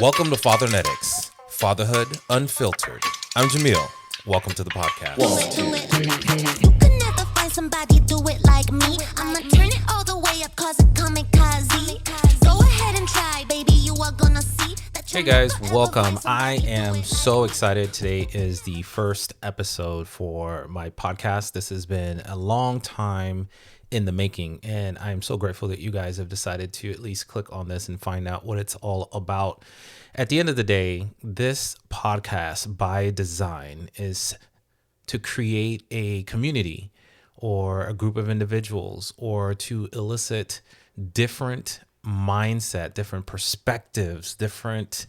Welcome to Fathernetics, Fatherhood Unfiltered. I'm Jamil. Welcome to the podcast. You can never find somebody do it like me. I'ma turn it all the way up, cause it kamikaze. Go ahead and try, baby, you are gonna see that. Hey guys, welcome. I am so excited. Today is the first episode for my podcast. This has been a long time in the making, and I'm so grateful that you guys have decided to at least click on this and find out what it's all about. At the end of the day, this podcast by design is to create a community or a group of individuals, or to elicit different mindset, different perspectives, different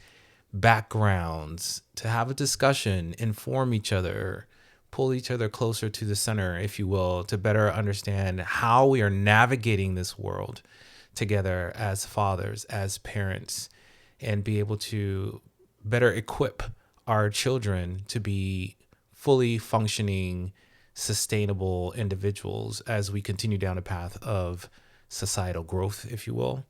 backgrounds, to have a discussion, inform each other, pull each other closer to the center, if you will, to better understand how we are navigating this world together as fathers, as parents, and be able to better equip our children to be fully functioning, sustainable individuals as we continue down a path of societal growth, if you will.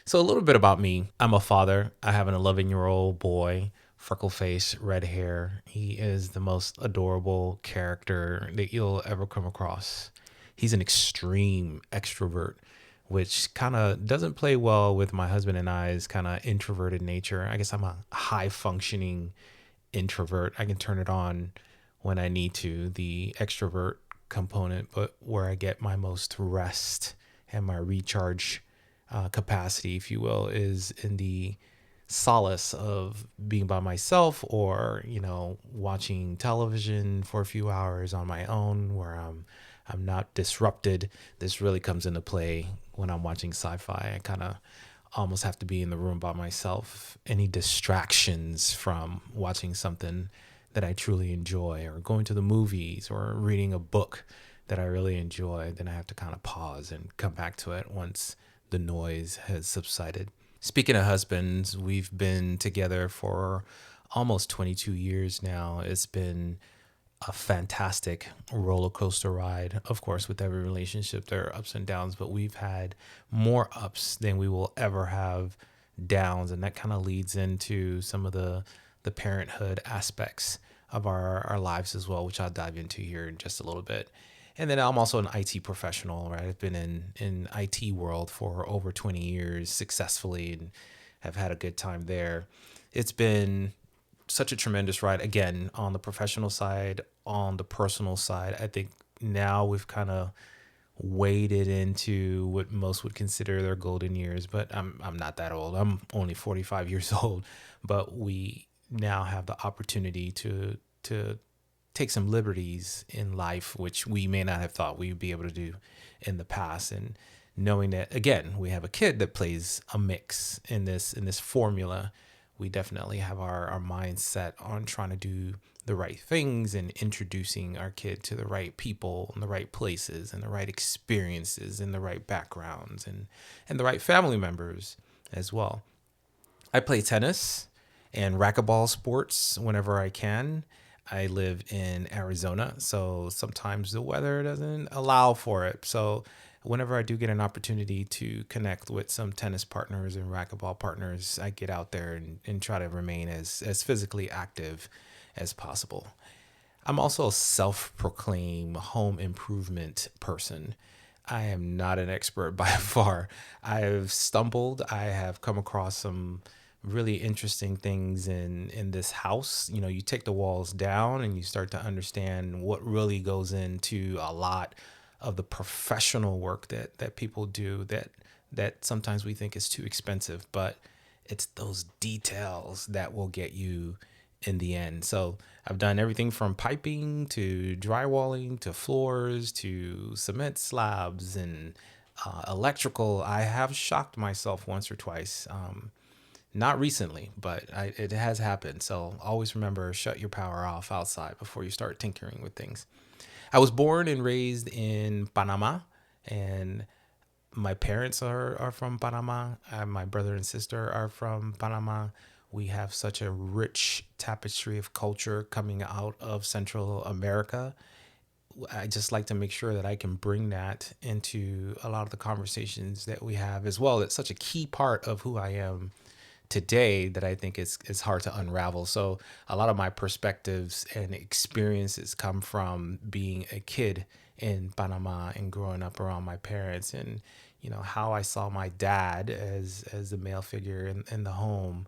So a little bit about me. I'm a father. I have an 11-year-old boy, freckle face, red hair. He is the most adorable character that you'll ever come across. He's an extreme extrovert, which kind of doesn't play well with my husband and I's kind of introverted nature. I guess I'm a high functioning introvert. I can turn it on when I need to, the extrovert component, but where I get my most rest and my recharge capacity, if you will, is in the solace of being by myself, or watching television for a few hours on my own, where I'm not disrupted. This really comes into play when I'm watching sci-fi. I kind of almost have to be in the room by myself. Any distractions from watching something that I truly enjoy, or going to the movies, or reading a book that I really enjoy, then I have to kind of pause and come back to it once the noise has subsided. Speaking of husbands, we've been together for almost 22 years now. It's been a fantastic roller coaster ride. Of course, with every relationship, there are ups and downs, but we've had more ups than we will ever have downs. And that kind of leads into some of the parenthood aspects of our lives as well, which I'll dive into here in just a little bit. And then I'm also an IT professional, right? I've been in IT world for over 20 years successfully, and have had a good time there. It's been such a tremendous ride, again, on the professional side, on the personal side. I think now we've kind of waded into what most would consider their golden years, but I'm not that old. I'm only 45 years old, but we now have the opportunity to take some liberties in life, which we may not have thought we would be able to do in the past. And knowing that, again, we have a kid that plays a mix in this formula, we definitely have our mindset on trying to do the right things and introducing our kid to the right people and the right places and the right experiences and the right backgrounds and the right family members as well. I play tennis and racquetball sports whenever I can. I live in Arizona, so sometimes the weather doesn't allow for it. So whenever I do get an opportunity to connect with some tennis partners and racquetball partners, I get out there and try to remain as physically active as possible. I'm also a self-proclaimed home improvement person. I am not an expert by far. I've stumbled. I have come across some really interesting things in this house. You take the walls down and you start to understand what really goes into a lot of the professional work that people do that sometimes we think is too expensive, but it's those details that will get you in the end. So I've done everything from piping to drywalling to floors to cement slabs and electrical. I have shocked myself once or twice. Not recently, but it has happened. So always remember, shut your power off outside before you start tinkering with things. I was born and raised in Panama, and my parents are from Panama. My brother and sister are from Panama. We have such a rich tapestry of culture coming out of Central America. I just like to make sure that I can bring that into a lot of the conversations that we have as well. It's such a key part of who I am today that I think is hard to unravel. So a lot of my perspectives and experiences come from being a kid in Panama and growing up around my parents, and how I saw my dad as a male figure in the home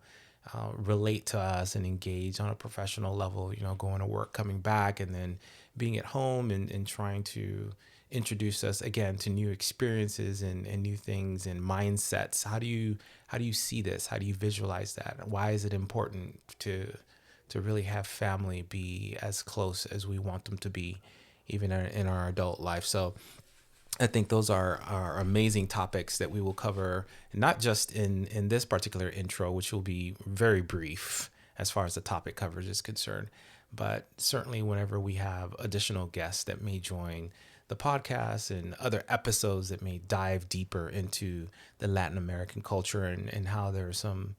relate to us and engage on a professional level, going to work, coming back, and then being at home and trying to introduce us again to new experiences and new things and mindsets. How do you see this? How do you visualize that? Why is it important to really have family be as close as we want them to be, even in our adult life? So I think those are amazing topics that we will cover, not just in this particular intro, which will be very brief as far as the topic coverage is concerned, but certainly whenever we have additional guests that may join the podcast and other episodes that may dive deeper into the Latin American culture and how there are some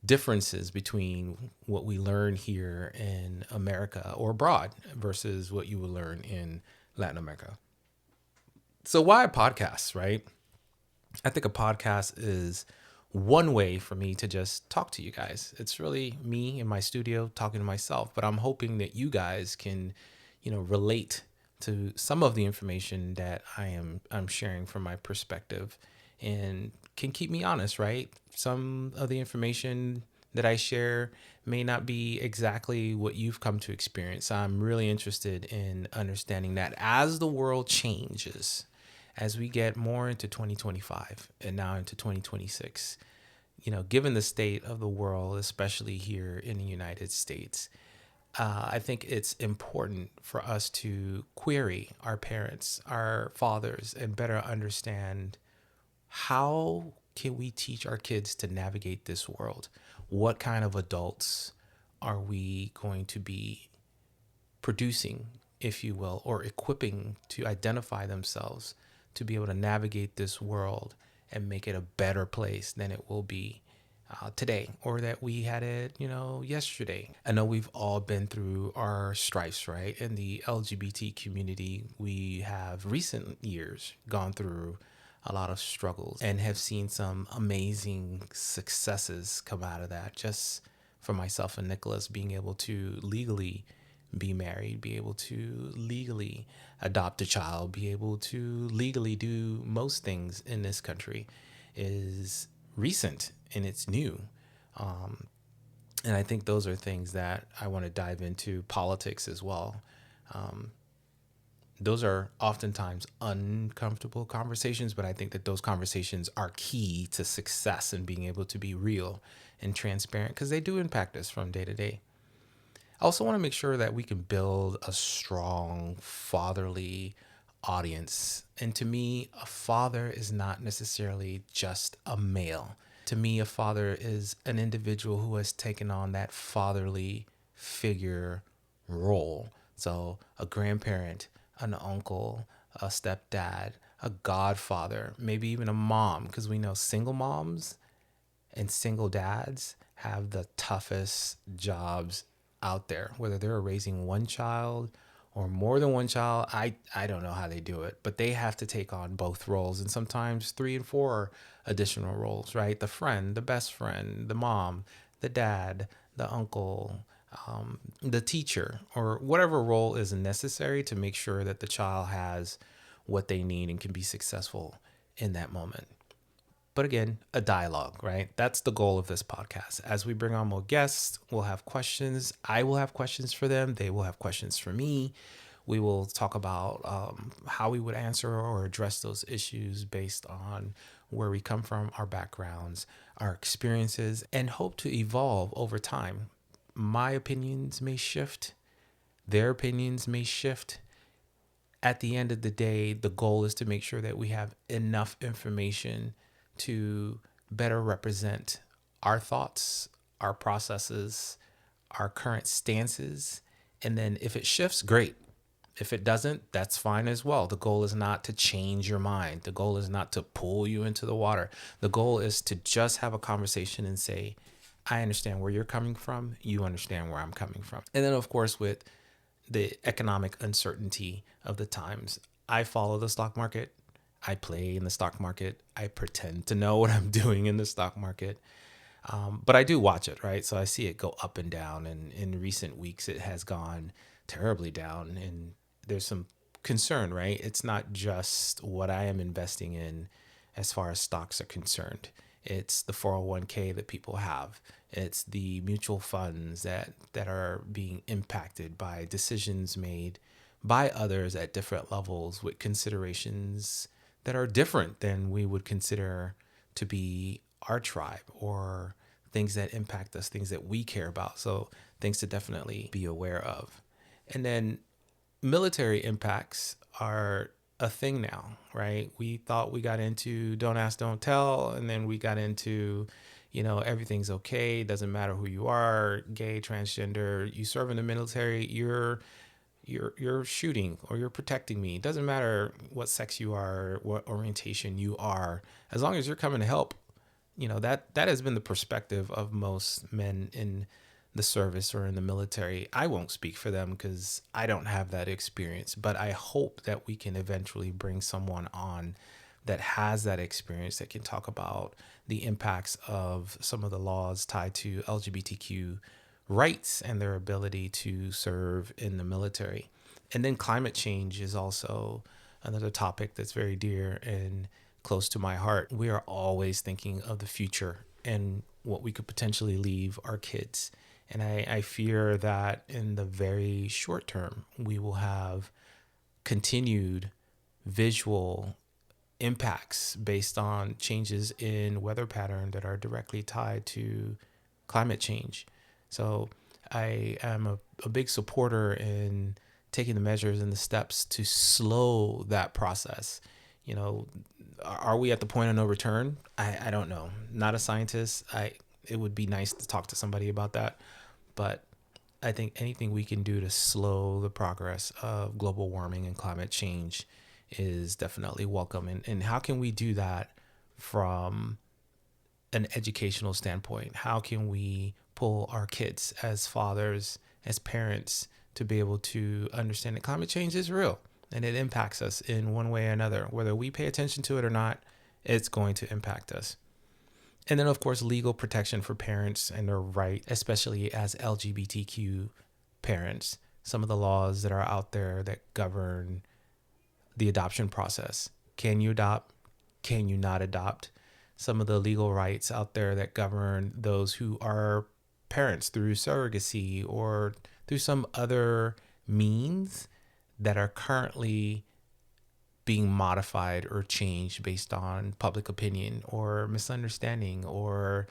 differences between what we learn here in America or abroad versus what you will learn in Latin America. So why a podcast, right? I think a podcast is one way for me to just talk to you guys. It's really me in my studio talking to myself, but I'm hoping that you guys can, relate to some of the information that I'm sharing from my perspective and can keep me honest, right? Some of the information that I share may not be exactly what you've come to experience. I'm really interested in understanding that as the world changes, as we get more into 2025 and now into 2026, given the state of the world, especially here in the United States, I think it's important for us to query our parents, our fathers, and better understand how can we teach our kids to navigate this world? What kind of adults are we going to be producing, if you will, or equipping to identify themselves to be able to navigate this world and make it a better place than it will be today, or that we had it, yesterday. I know we've all been through our strifes, right? In the LGBT community, we have recent years gone through a lot of struggles and have seen some amazing successes come out of that. Just for myself and Nicholas, being able to legally be married, be able to legally adopt a child, be able to legally do most things in this country is recent and it's new. And I think those are things that I want to dive into. Politics as well. Those are oftentimes uncomfortable conversations, but I think that those conversations are key to success and being able to be real and transparent because they do impact us from day to day. I also want to make sure that we can build a strong fatherly audience. And to me, a father is not necessarily just a male. To me, a father is an individual who has taken on that fatherly figure role. So a grandparent, an uncle, a stepdad, a godfather, maybe even a mom, because we know single moms and single dads have the toughest jobs out there, whether they're raising one child or more than one child. I don't know how they do it, but they have to take on both roles and sometimes 3 and 4 additional roles, right? The friend, the best friend, the mom, the dad, the uncle, the teacher, or whatever role is necessary to make sure that the child has what they need and can be successful in that moment. But again, a dialogue, right? That's the goal of this podcast. As we bring on more guests, we'll have questions. I will have questions for them. They will have questions for me. We will talk about how we would answer or address those issues based on where we come from, our backgrounds, our experiences, and hope to evolve over time. My opinions may shift. Their opinions may shift. At the end of the day, the goal is to make sure that we have enough information to better represent our thoughts, our processes, our current stances. And then if it shifts, great. If it doesn't, that's fine as well. The goal is not to change your mind. The goal is not to pull you into the water. The goal is to just have a conversation and say, I understand where you're coming from. You understand where I'm coming from. And then, of course, with the economic uncertainty of the times, I follow the stock market. I play in the stock market. I pretend to know what I'm doing in the stock market. But I do watch it, right? So I see it go up and down. And in recent weeks, it has gone terribly down. And there's some concern, right? It's not just what I am investing in as far as stocks are concerned. It's the 401k that people have. It's the mutual funds that are being impacted by decisions made by others at different levels with considerations that are different than we would consider to be our tribe, or things that impact us, things that we care about. So things to definitely be aware of. And then military impacts are a thing now, right? We thought we got into don't ask, don't tell, and then we got into, everything's okay, doesn't matter who you are, gay, transgender, you serve in the military, you're shooting or you're protecting me. It doesn't matter what sex you are, what orientation you are, as long as you're coming to help. That has been the perspective of most men in the service or in the military. I won't speak for them because I don't have that experience, but I hope that we can eventually bring someone on that has that experience, that can talk about the impacts of some of the laws tied to LGBTQ rights and their ability to serve in the military. And then climate change is also another topic that's very dear and close to my heart. We are always thinking of the future and what we could potentially leave our kids. And I fear that in the very short term, we will have continued visual impacts based on changes in weather pattern that are directly tied to climate change. So I am a big supporter in taking the measures and the steps to slow that process. Are we at the point of no return? I don't know. Not a scientist. It would be nice to talk to somebody about that. But I think anything we can do to slow the progress of global warming and climate change is definitely welcome. And how can we do that from an educational standpoint? How can we pull our kids as fathers, as parents, to be able to understand that climate change is real and it impacts us in one way or another? Whether we pay attention to it or not, it's going to impact us. And then, of course, legal protection for parents and their right, especially as LGBTQ parents. Some of the laws that are out there that govern the adoption process. Can you adopt? Can you not adopt? Some of the legal rights out there that govern those who are parents through surrogacy or through some other means that are currently being modified or changed based on public opinion or misunderstanding, or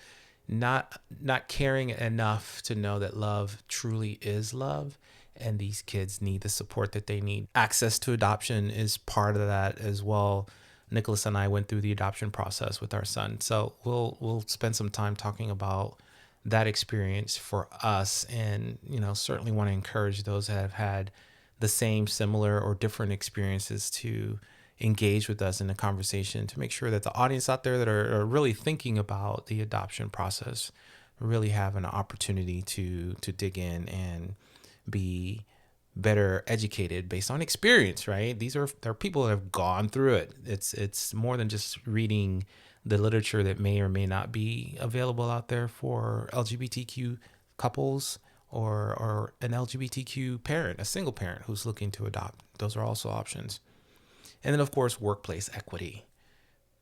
not caring enough to know that love truly is love, and these kids need the support that they need. Access to adoption is part of that as well. Nicholas and I went through the adoption process with our son, so we'll spend some time talking about that experience for us, and certainly want to encourage those that have had the same, similar, or different experiences to engage with us in a conversation, to make sure that the audience out there that are really thinking about the adoption process really have an opportunity to dig in and be better educated based on experience, right? They're people that have gone through it. It's more than just reading the literature that may or may not be available out there for LGBTQ couples, or an LGBTQ parent, a single parent who's looking to adopt. Those are also options. And then, of course, workplace equity.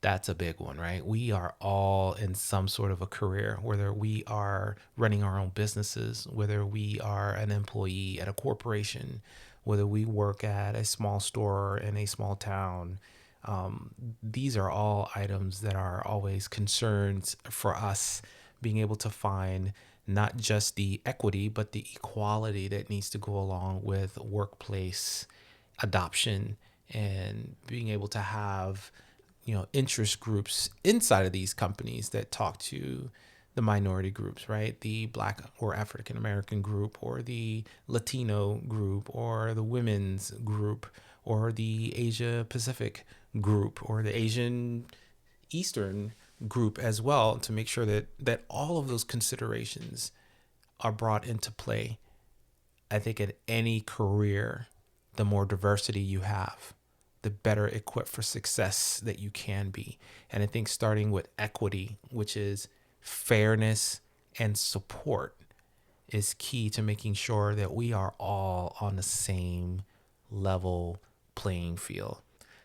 That's a big one, right? We are all in some sort of a career, whether we are running our own businesses, whether we are an employee at a corporation, whether we work at a small store in a small town. These are all items that are always concerns for us, being able to find not just the equity, but the equality that needs to go along with workplace adoption, and being able to have interest groups inside of these companies that talk to the minority groups, right? The Black or African American group, or the Latino group, or the women's group, or the Asia Pacific group, or the Asian Eastern group as well, to make sure that all of those considerations are brought into play. I think in any career, the more diversity you have, the better equipped for success that you can be. And I think starting with equity, which is fairness, and support is key to making sure that we are all on the same level playing field.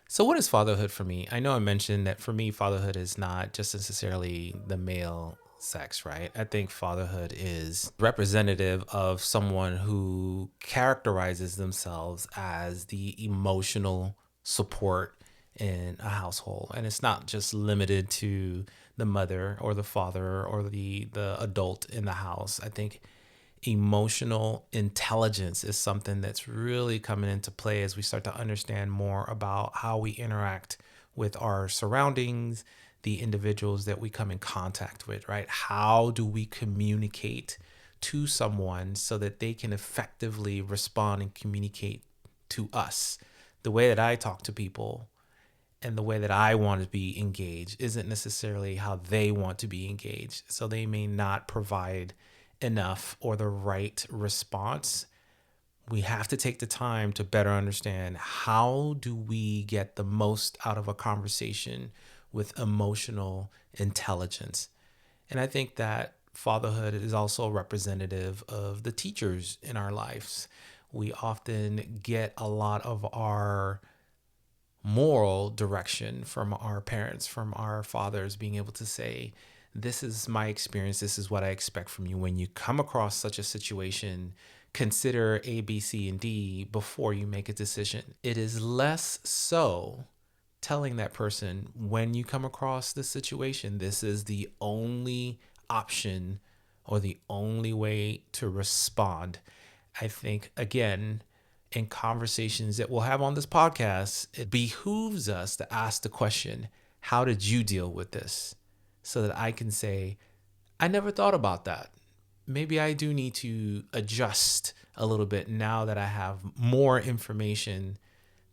So, what is fatherhood for me? I know I mentioned that for me, fatherhood is not just necessarily the male sex, right? I think fatherhood is representative of someone who characterizes themselves as the emotional support in a household. And it's not just limited to the mother or the father or the adult in the house. I think emotional intelligence is something that's really coming into play as we start to understand more about how we interact with our surroundings, the individuals that we come in contact with, right? How do we communicate to someone so that they can effectively respond and communicate to us? The way that I talk to people and the way that I want to be engaged isn't necessarily how they want to be engaged. So they may not provide enough or the right response. We have to take the time to better understand how do we get the most out of a conversation with emotional intelligence. And I think that fatherhood is also representative of the teachers in our lives. We often get a lot of our moral direction from our parents, from our fathers, being able to say, this is my experience, this is what I expect from you. When you come across such a situation, consider A, B, C, and D before you make a decision. It is less so telling that person, when you come across this situation, this is the only option or the only way to respond. I think, again, in conversations that we'll have on this podcast, it behooves us to ask the question, how did you deal with this? So that I can say, I never thought about that. Maybe I do need to adjust a little bit now that I have more information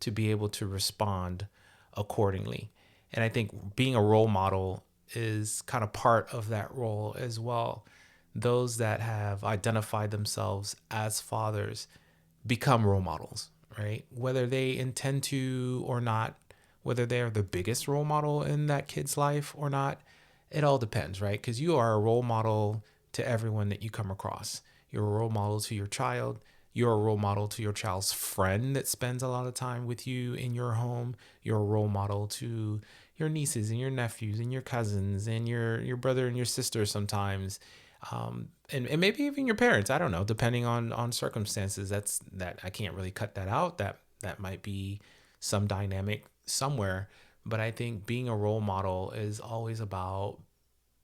to be able to respond accordingly. And I think being a role model is kind of part of that role as well. Those that have identified themselves as fathers become role models, right? Whether they intend to or not, whether they're the biggest role model in that kid's life or not, it all depends, right? Because you are a role model to everyone that you come across. You're a role model to your child. You're a role model to your child's friend that spends a lot of time with you in your home. You're a role model to your nieces and your nephews and your cousins and your brother and your sister sometimes. And maybe even your parents. I don't know, depending on circumstances. That I can't really cut that out. That might be some dynamic somewhere. But I think being a role model is always about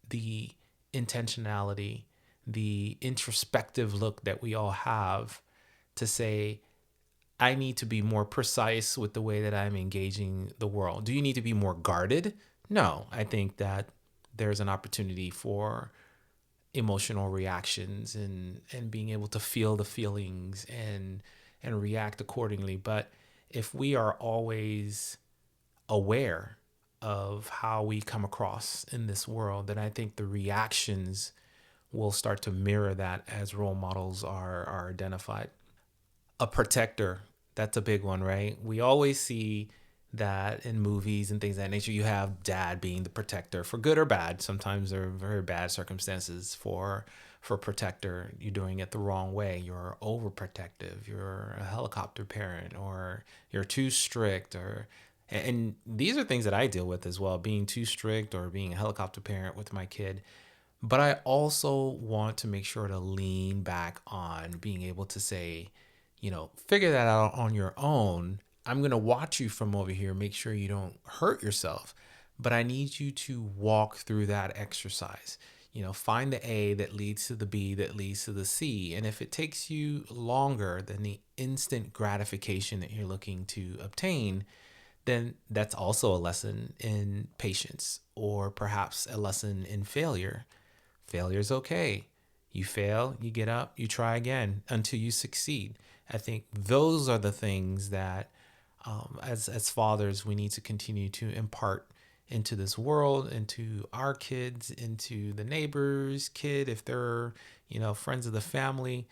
the intentionality, the introspective look that we all have to say, I need to be more precise with the way that I'm engaging the world. Do you need to be more guarded? No, I think that there's an opportunity for emotional reactions and being able to feel the feelings and react accordingly. But if we are always aware of how we come across in this world, then I think the reactions will start to mirror that as role models are identified. A protector, that's a big one, right? We always see that in movies and things of that nature. You have dad being the protector for good or bad. Sometimes there are very bad circumstances for protector. You're doing it the wrong way. You're overprotective. You're a helicopter parent, or you're too strict, or and these are things that I deal with as well, being too strict or being a helicopter parent with my kid. But I also want to make sure to lean back on being able to say, figure that out on your own. I'm going to watch you from over here, make sure you don't hurt yourself. But I need you to walk through that exercise. Find the A that leads to the B that leads to the C. And if it takes you longer than the instant gratification that you're looking to obtain, then that's also a lesson in patience, or perhaps a lesson in failure. Failure is okay. You fail, you get up, you try again until you succeed. I think those are the things that, as fathers, we need to continue to impart into this world, into our kids, into the neighbor's kid, if they're, friends of the family.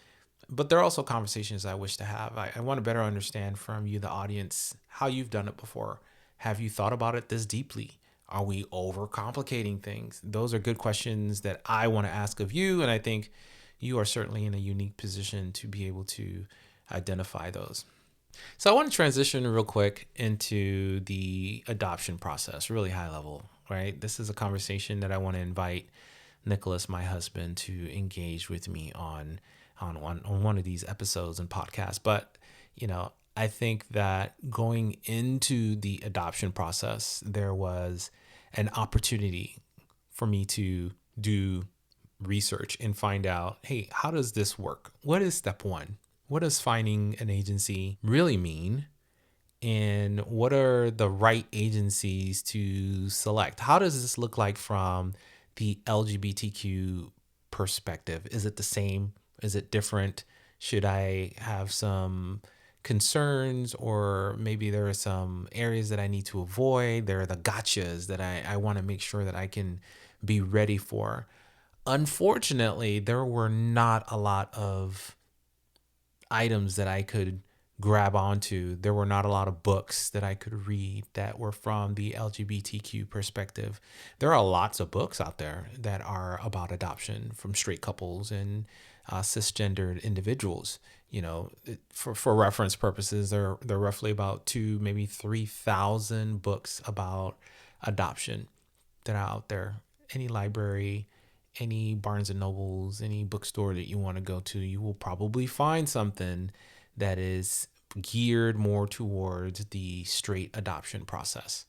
But there are also conversations I wish to have. I want to better understand from you, the audience, how you've done it before. Have you thought about it this deeply? Are we overcomplicating things? Those are good questions that I want to ask of you. And I think you are certainly in a unique position to be able to identify those. So I want to transition real quick into the adoption process, really high level, right? This is a conversation that I want to invite Nicholas, my husband, to engage with me on one of these episodes and podcasts. But, I think that going into the adoption process, there was an opportunity for me to do research and find out, hey, how does this work? What is step one? What does finding an agency really mean? And what are the right agencies to select? How does this look like from the LGBTQ perspective? Is it the same? Is it different? Should I have some concerns, or maybe there are some areas that I need to avoid? There are the gotchas that I want to make sure that I can be ready for. Unfortunately, there were not a lot of items that I could grab onto. There were not a lot of books that I could read that were from the LGBTQ perspective. There are lots of books out there that are about adoption from straight couples and cisgendered individuals. For reference purposes, there are roughly about two, maybe 3,000 books about adoption that are out there. Any library, any Barnes and Nobles, any bookstore that you want to go to, you will probably find something that is geared more towards the straight adoption process.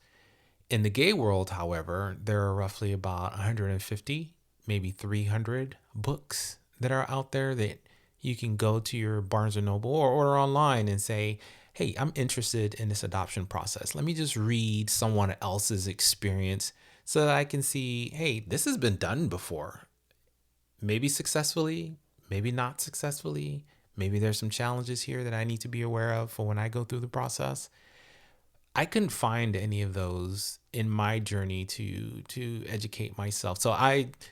In the gay world, however, there are roughly about 150, maybe 300 books that are out there that you can go to your Barnes and Noble or order online and say, hey, I'm interested in this adoption process. Let me just read someone else's experience so that I can see, hey, this has been done before. Maybe successfully, maybe not successfully. Maybe there's some challenges here that I need to be aware of for when I go through the process. I couldn't find any of those in my journey to educate myself. So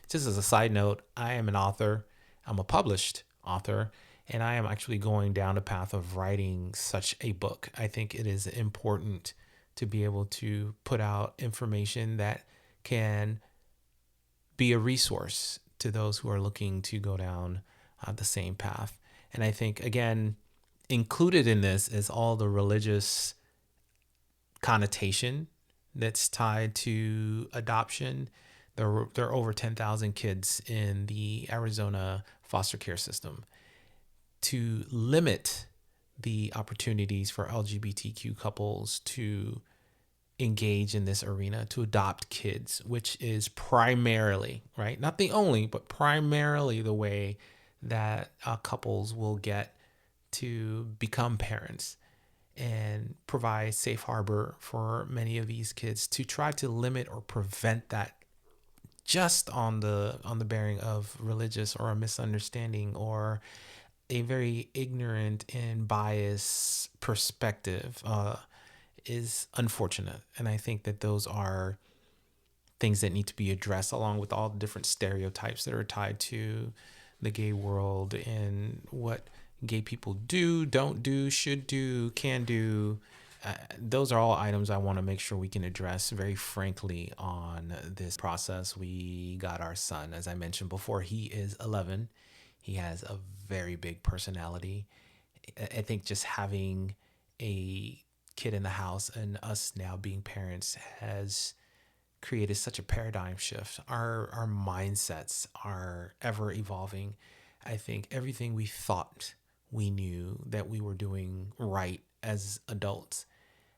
just as a side note, I am an author. I'm a published author, and I am actually going down a path of writing such a book. I think it is important to be able to put out information that can be a resource to those who are looking to go down the same path. And I think, again, included in this is all the religious connotation that's tied to adoption. There are over 10,000 kids in the Arizona foster care system. To limit the opportunities for LGBTQ couples to engage in this arena, to adopt kids, which is primarily, right, not the only, but primarily the way that couples will get to become parents, and provide safe harbor for many of these kids, to try to limit or prevent that just on the bearing of religious or a misunderstanding or a very ignorant and biased perspective is unfortunate. And I think that those are things that need to be addressed, along with all the different stereotypes that are tied to the gay world and what gay people do, don't do, should do, can do. Those are all items I want to make sure we can address very frankly on this process. We got our son, as I mentioned before. He is 11. He has a very big personality. I think just having a kid in the house and us now being parents has created such a paradigm shift. Our mindsets are ever evolving. I think everything we thought we knew that we were doing right as adults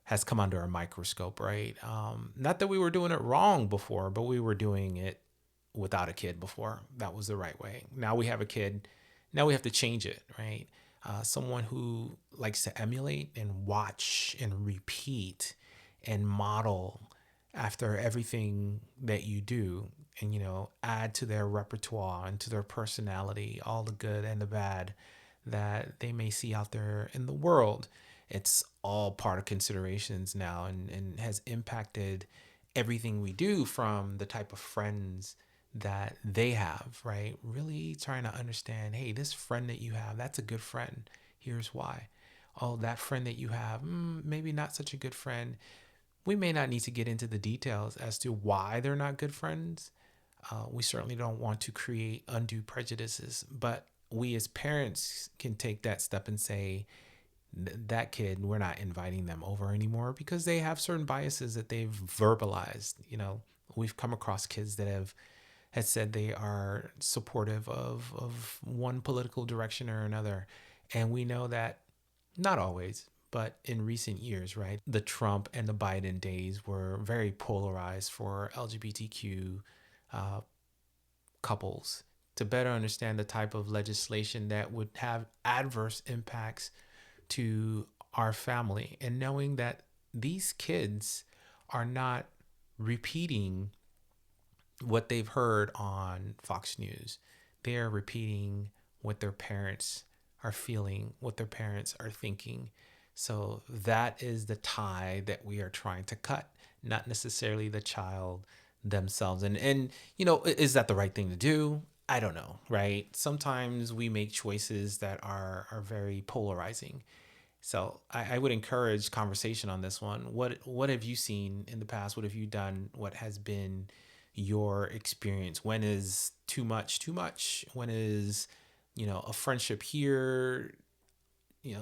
has come under a microscope, right? Not that we were doing it wrong before, but we were doing it without a kid before. That was the right way. Now we have a kid. Now we have to change it, right? Someone who likes to emulate and watch and repeat and model after everything that you do, and add to their repertoire and to their personality all the good and the bad that they may see out there in the world. It's all part of considerations now, and has impacted everything we do, from the type of friends that they have, right? Really trying to understand, hey, this friend that you have, that's a good friend. Here's why. Oh, that friend that you have, maybe not such a good friend. We may not need to get into the details as to why they're not good friends. We certainly don't want to create undue prejudices, but we as parents can take that step and say, that kid, we're not inviting them over anymore because they have certain biases that they've verbalized. We've come across kids that have said they are supportive of one political direction or another. And we know that not always, but in recent years, right? The Trump and the Biden days were very polarized for LGBTQ uh, couples. To better understand the type of legislation that would have adverse impacts to our family, and knowing that these kids are not repeating what they've heard on Fox News. They are repeating what their parents are feeling, what their parents are thinking. So that is the tie that we are trying to cut, not necessarily the child themselves. And is that the right thing to do? I don't know, right? Sometimes we make choices that are very polarizing. So I would encourage conversation on this one. What have you seen in the past? What have you done? What has been your experience? When is too much too much? When is, a friendship here?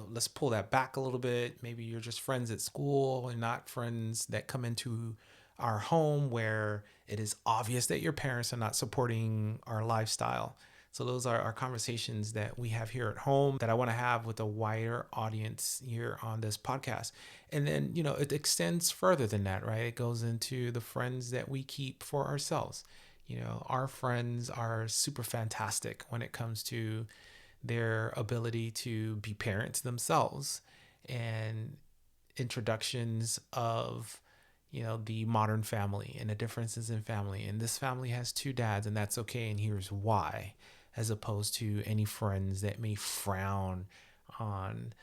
Let's pull that back a little bit. Maybe you're just friends at school and not friends that come into our home where it is obvious that your parents are not supporting our lifestyle. So those are our conversations that we have here at home that I want to have with a wider audience here on this podcast. And then, it extends further than that, right? It goes into the friends that we keep for ourselves. Our friends are super fantastic when it comes to their ability to be parents themselves, and introductions of the modern family and the differences in family, and this family has two dads and that's okay and here's why, as opposed to any friends that may frown on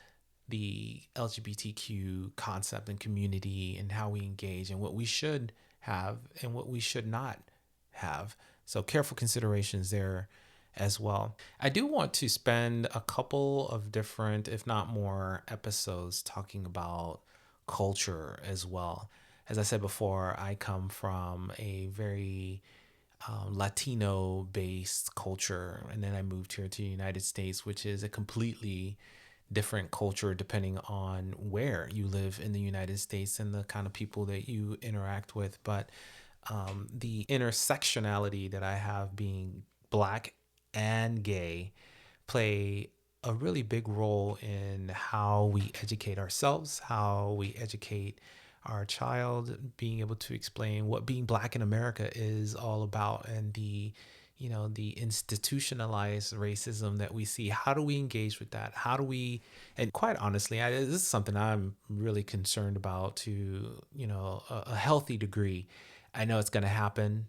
the LGBTQ concept and community and how we engage and what we should have and what we should not have. So careful considerations there as well. I do want to spend a couple of different, if not more, episodes talking about culture as well. As I said before, I come from a very Latino based culture, and then I moved here to the United States, which is a completely different culture depending on where you live in the United States and the kind of people that you interact with. But the intersectionality that I have, being Black and gay, play a really big role in how we educate ourselves, how we educate our child, being able to explain what being Black in America is all about, and the institutionalized racism that we see. How do we engage with that? How do we, and quite honestly, this is something I'm really concerned about to, a healthy degree. I know it's going to happen.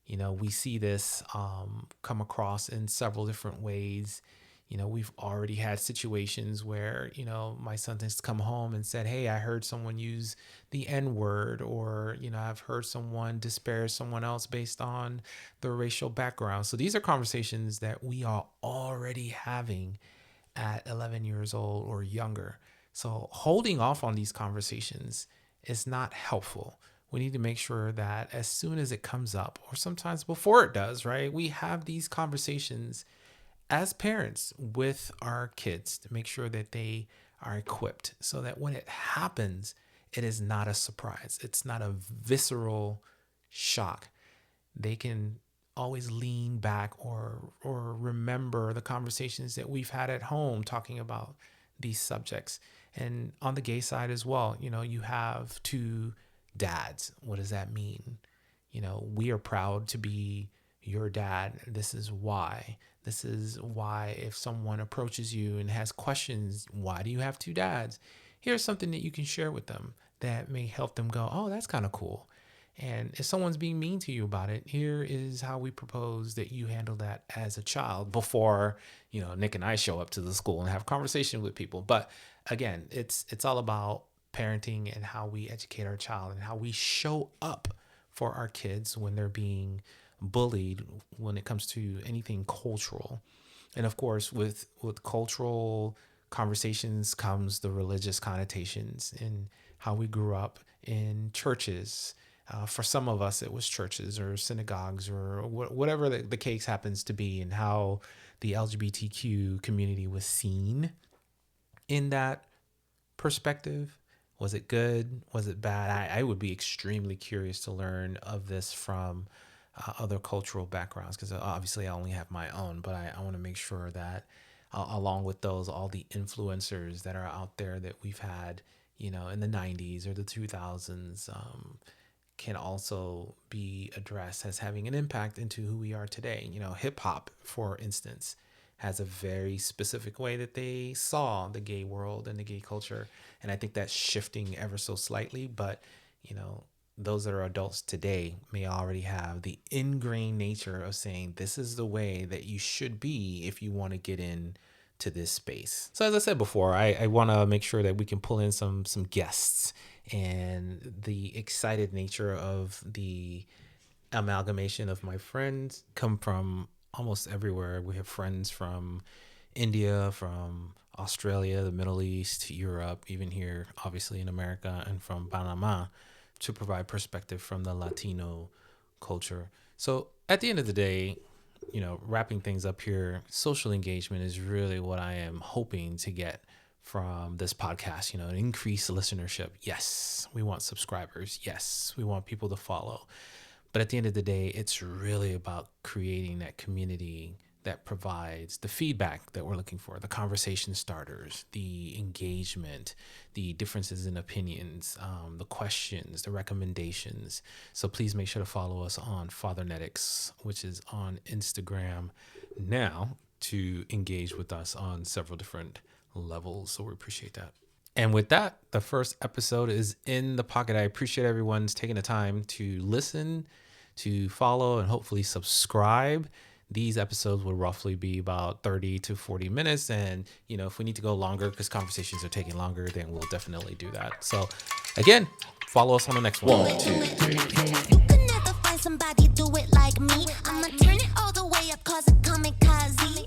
We see this come across in several different ways. We've already had situations where, my son has come home and said, hey, I heard someone use the N word, or, I've heard someone disparage someone else based on their racial background. So these are conversations that we are already having at 11 years old or younger. So holding off on these conversations is not helpful. We need to make sure that as soon as it comes up, or sometimes before it does, right, we have these conversations as parents with our kids to make sure that they are equipped so that when it happens, it is not a surprise. It's not a visceral shock. They can always lean back or remember the conversations that we've had at home talking about these subjects. And on the gay side as well, you have two dads. What does that mean? We are proud to be your dad. This is why. This is why if someone approaches you and has questions, why do you have two dads? Here's something that you can share with them that may help them go, oh, that's kind of cool. And if someone's being mean to you about it, here is how we propose that you handle that as a child before, Nick and I show up to the school and have conversation with people. But again, it's all about parenting and how we educate our child and how we show up for our kids when they're being bullied when it comes to anything cultural. And of course, with cultural conversations comes the religious connotations, and how we grew up in churches. For some of us, it was churches or synagogues or whatever the case happens to be, and how the LGBTQ community was seen in that perspective. Was it good? Was it bad? I would be extremely curious to learn of this from other cultural backgrounds, because obviously I only have my own, but I want to make sure that along with those, all the influencers that are out there that we've had, in the 90s or the 2000s, can also be addressed as having an impact into who we are today. Hip hop, for instance, has a very specific way that they saw the gay world and the gay culture. And I think that's shifting ever so slightly. But, those that are adults today may already have the ingrained nature of saying this is the way that you should be if you want to get in to this space. So as I said before, I want to make sure that we can pull in some guests, and the excited nature of the amalgamation of my friends come from almost everywhere. We have friends from India, from Australia, the Middle East, Europe, even here, obviously in America, and from Panama, to provide perspective from the Latino culture. So at the end of the day, wrapping things up here, social engagement is really what I am hoping to get from this podcast. An increased listenership. Yes, we want subscribers. Yes, we want people to follow. But at the end of the day, it's really about creating that community that provides the feedback that we're looking for, the conversation starters, the engagement, the differences in opinions, the questions, the recommendations. So please make sure to follow us on Fathernetics, which is on Instagram now, to engage with us on several different levels. So we appreciate that. And with that, the first episode is in the pocket. I appreciate everyone's taking the time to listen, to follow, and hopefully subscribe. These episodes will roughly be about 30 to 40 minutes. And, if we need to go longer because conversations are taking longer, then we'll definitely do that. So again, follow us on the next one. 1, 2, 3. You can never find somebody do it like me. I'ma turn it all the way up, cause it kamikaze.